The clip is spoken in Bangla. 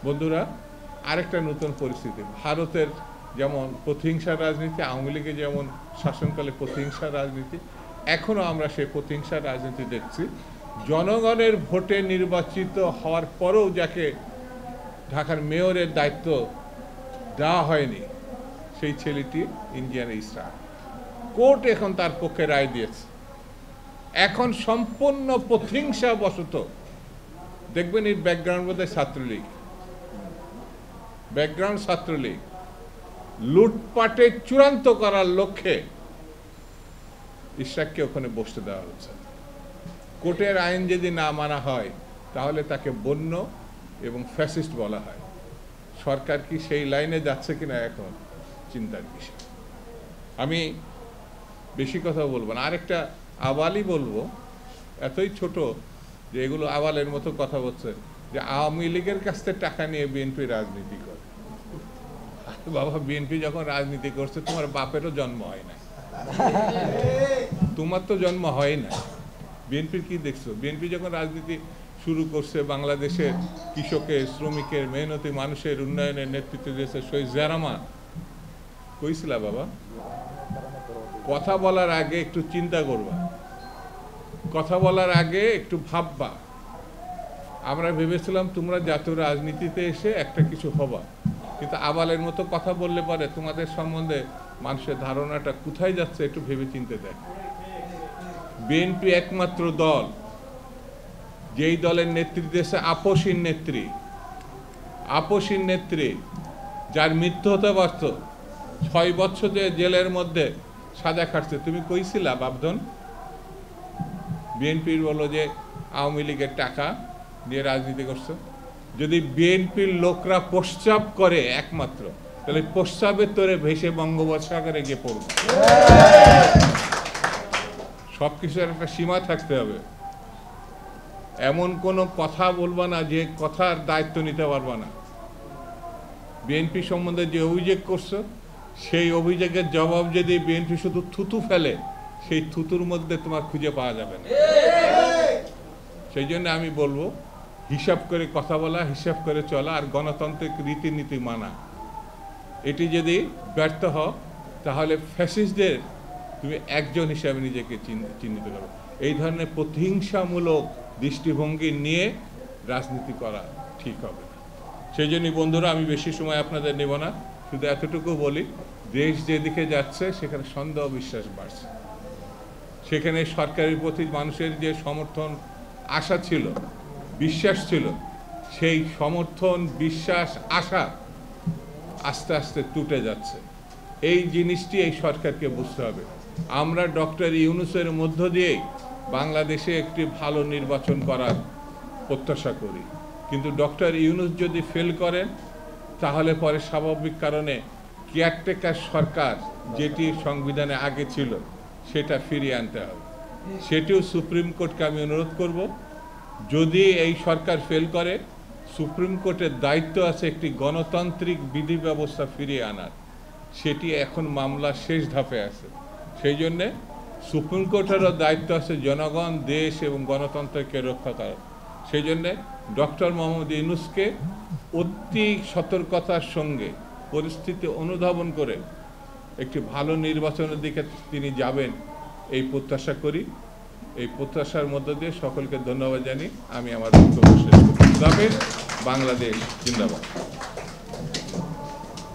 বন্ধুরা, আরেকটা নতুন পরিস্থিতি, ভারতের যেমন প্রতিহিংসার রাজনীতি, আওয়ামী লীগের যেমন শাসনকালে প্রতিহিংসার রাজনীতি, এখনও আমরা সেই প্রতিহিংসার রাজনীতি দেখছি। জনগণের ভোটে নির্বাচিত হওয়ার পরেও যাকে ঢাকার মেয়রের দায়িত্ব দেওয়া হয়নি, সেই ছেলেটি ইন্ডিয়ান ইসরা, কোর্ট এখন তার পক্ষে রায় দিয়েছে। এখন সম্পূর্ণ প্রতিহিংসা বশত, দেখবেন এর ব্যাকগ্রাউন্ড বোধহয় ছাত্রলীগ, ব্যাকগ্রাউন্ড ছাত্রলীগ, লুটপাটে চূড়ান্ত করার লক্ষ্যে ইশরাককে ওখানে বসতে দেওয়া হচ্ছে। কোর্টের আইন যদি না মানা হয় তাহলে তাকে বন্য এবং ফ্যাসিস্ট বলা হয়। সরকার কি সেই লাইনে যাচ্ছে কিনা এখন চিন্তার বিষয়। আমি বেশি কথা বলবো না, আরেকটা আওয়ালই বলবো, এতই ছোট যে এগুলো আওয়ালের মতো কথা বলছে যে আওয়ামী লীগের কাছ থেকে টাকা নিয়ে বিএনপি রাজনীতি করে। বাবা, বিএনপি যখন রাজনীতি করছে তোমার বাপেরও জন্ম হয় না, তোমার তো জন্ম হয় না। বিএনপির কি দেখছো? বিএনপি যখন রাজনীতি শুরু করছে, বাংলাদেশের কৃষকের, শ্রমিকের, মেহনতি মানুষের উন্নয়নের নেতৃত্ব দিয়েছে শহীদ জিয়া রহমান। কইছিলা বাবা? কথা বলার আগে একটু চিন্তা করবা, কথা বলার আগে একটু ভাববা। আমরা ভেবেছিলাম তোমরা জাতীয় রাজনীতিতে এসে একটা কিছু হবা, কিন্তু আবালের মতো কথা বললে পরে তোমাদের সম্বন্ধে মানুষের ধারণাটা কোথায় যাচ্ছে একটু ভেবে চিনতে দেয়। বিএনপি একমাত্র দল যেই দলের নেতৃত্বে আছে আপসীন নেত্রী, যার মৃত্যু হতে পারত, 6 বছর যে জেলের মধ্যে সাজা খাটছে। তুমি কইছিলা বাবধন? বিএনপির বলো যে আওয়ামী লীগের টাকা দিয়ে রাজনীতি করছে। যদি বিএনপির লোকরা প্রস্রাব করে একমাত্র, তাহলে প্রস্রাবের তোরে ভেসে বঙ্গোপসাগরে গিয়ে পড়বে। সবকিছুর একটা সীমা থাকতে হবে। এমন কোনো কথা বলবা না যে কথার দায়িত্ব নিতে পারবা না। বিএনপি সম্বন্ধে যে অভিযোগ করছো, সেই অভিযোগের জবাব যদি বিএনপি শুধু থুতু ফেলে, সেই থুতুর মধ্যে তোমার খুঁজে পাওয়া যাবে না। সেই জন্য আমি বলবো, হিসাব করে কথা বলা, হিসাব করে চলা, আর গণতান্ত্রিক রীতিনীতি মানা। এটি যদি ব্যর্থ হও তাহলে ফ্যাসিস্টদের তুমি একজন হিসাবে নিজেকে চিহ্নিত করো। এই ধরনের প্রতিহিংসামূলক দৃষ্টিভঙ্গি নিয়ে রাজনীতি করা ঠিক হবে না। সেই জন্যই বন্ধুরা, আমি বেশি সময় আপনাদের নেব না, শুধু এতটুকু বলি, দেশ যেদিকে যাচ্ছে সেখানে সন্দেহ বিশ্বাস বাড়ছে। সেখানে সরকারের প্রতি মানুষের যে সমর্থন, আশা ছিল, বিশ্বাস ছিল, সেই সমর্থন, বিশ্বাস, আশা আস্তে আস্তে টুটে যাচ্ছে। এই জিনিসটি এই সরকারকে বুঝতে হবে। আমরা ডক্টর ইউনূসের মধ্য দিয়েই বাংলাদেশে একটি ভালো নির্বাচন করার প্রত্যাশা করি, কিন্তু ডক্টর ইউনূস যদি ফেল করেন তাহলে পরে স্বাভাবিক কারণে কেয়ারটেকার সরকার যেটি সংবিধানে আগে ছিল সেটা ফিরিয়ে আনতে হবে। সেটিও সুপ্রিম কোর্টকে আমি অনুরোধ করব, যদি এই সরকার ফেল করে, সুপ্রিম কোর্টের দায়িত্ব আছে একটি গণতান্ত্রিক বিধি ব্যবস্থা ফিরিয়ে আনার। সেটি এখন মামলা শেষ ধাপে আছে। সেই জন্যে সুপ্রিম কোর্টেরও দায়িত্ব আছে জনগণ, দেশ এবং গণতন্ত্রকে রক্ষা করার। সেই জন্যে ডক্টর মোহাম্মদ ইউনূসকে অতি সতর্কতার সঙ্গে পরিস্থিতি অনুধাবন করে একটি ভালো নির্বাচনের দিকে তিনি যাবেন, এই প্রত্যাশা করি। এই প্রত্যাশার মধ্য দিয়ে সকলকে ধন্যবাদ জানিয়ে আমি আমার বক্তব্য শেষ করছি। বাংলাদেশ জিন্দাবাদ।